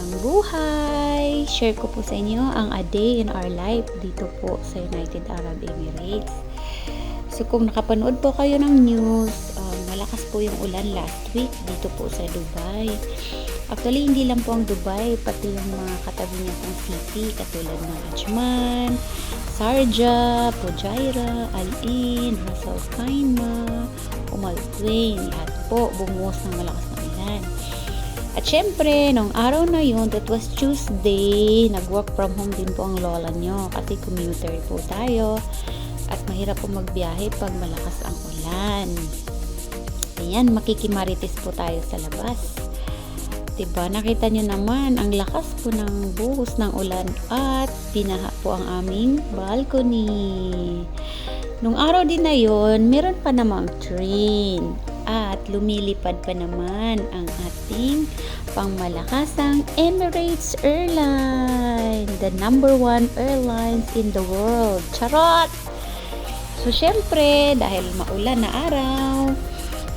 magandang buhay! Share ko po sa inyo ang A Day in Our Life dito po sa United Arab Emirates. So kung nakapanood po kayo ng news, malakas po yung ulan last week dito po sa Dubai. Actually, hindi lang po ang Dubai, pati yung mga katabi niya pong city katulad ng Ajman, Sharjah, Fujairah, Al Ain, Ras Al Khaimah, Al Quwain, lahat po bumuhos ng malakas na ulan. At syempre, nung araw na yun, that was Tuesday, nag-work from home din po ang lola nyo kasi commuter po tayo at mahirap po magbiyahe pag malakas ang ulan. Ayan, makikimarites po tayo sa labas. Diba, nakita nyo naman ang lakas po ng buhos ng ulan at pinaha po ang aming balcony. Nung araw din na yun, meron pa namang train at lumilipad pa naman ang ating pangmalakasang Emirates Airline, the #1 airlines in the world. Charot! So syempre, dahil maulan na araw,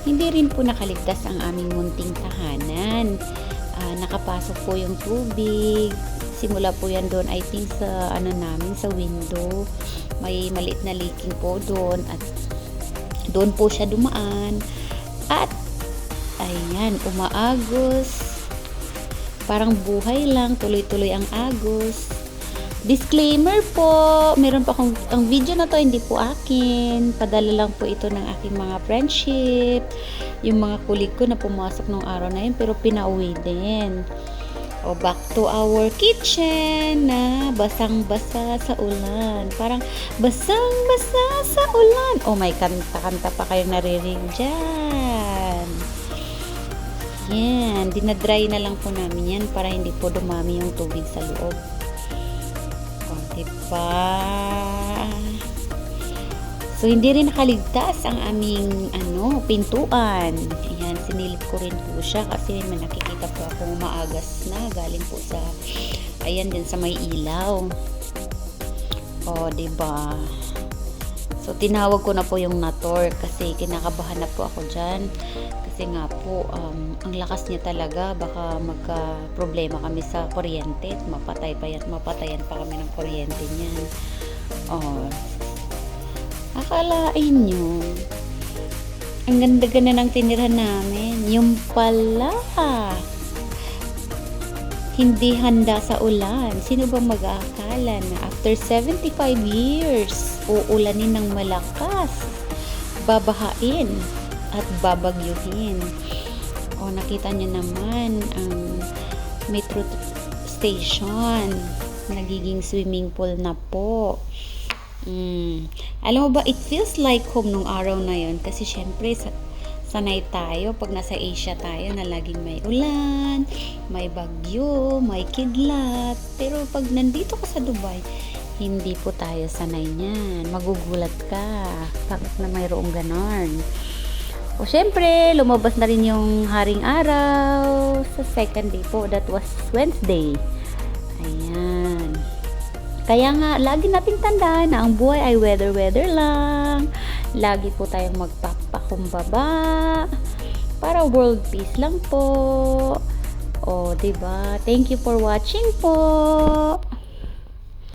hindi rin po nakaligtas ang aming munting tahanan. Nakapasok po yung tubig. Simula po yan doon, I think sa namin, sa window. May maliit na leaking po doon at doon po siya dumaan. At ayan, umaagos. Parang buhay lang, tuloy-tuloy ang agos. Disclaimer po, meron pa akong, ang video na to hindi po akin. Padala lang po ito ng aking mga friendship. Yung mga kulig ko na pumasok nung araw na yun, pero pinauwi din. O, back to our kitchen na basang-basa sa ulan. Parang basang-basa sa ulan. Oh, may kanta-kanta pa kayong naririnig dyan. Yan, dinadry na lang po namin yan para hindi po dumami yung tubig sa loob. O, diba? So, hindi rin nakaligtas ang aming pintuan. Ayan, sinilip ko rin po siya kasi may nakikita po akong maagas na galing po sa, ayan din sa may ilaw. O, diba? So, tinawag ko na po yung nator kasi kinakabahan na po ako dyan. Kasi nga po, ang lakas niya talaga, baka magka-problema kami sa kuryente at mapatayan pa kami ng kuryente niyan. O, akalain nyo, ang ganda-ganda ng tinirahan namin. Yung pala, hindi handa sa ulan. Sino ba mag-aakala na after 75 years, uulanin ng malakas, babahain, at babagyuhin. O, nakita nyo naman ang metro station. Nagiging swimming pool na po. Alam mo ba, it feels like home nung araw na yon kasi syempre sanay tayo pag nasa Asia tayo na laging may ulan, may bagyo, may kidlat, pero pag nandito ka sa Dubai, hindi po tayo sanay niyan. Magugulat ka bakit na mayroong ganon. O syempre, lumabas na rin yung haring araw sa second day po, that was Wednesday. Ayan. Kaya nga, lagi nating tandaan na ang buhay ay weather lang. Lagi po tayong magpapakumbaba para world peace lang po. O, diba? Thank you for watching po.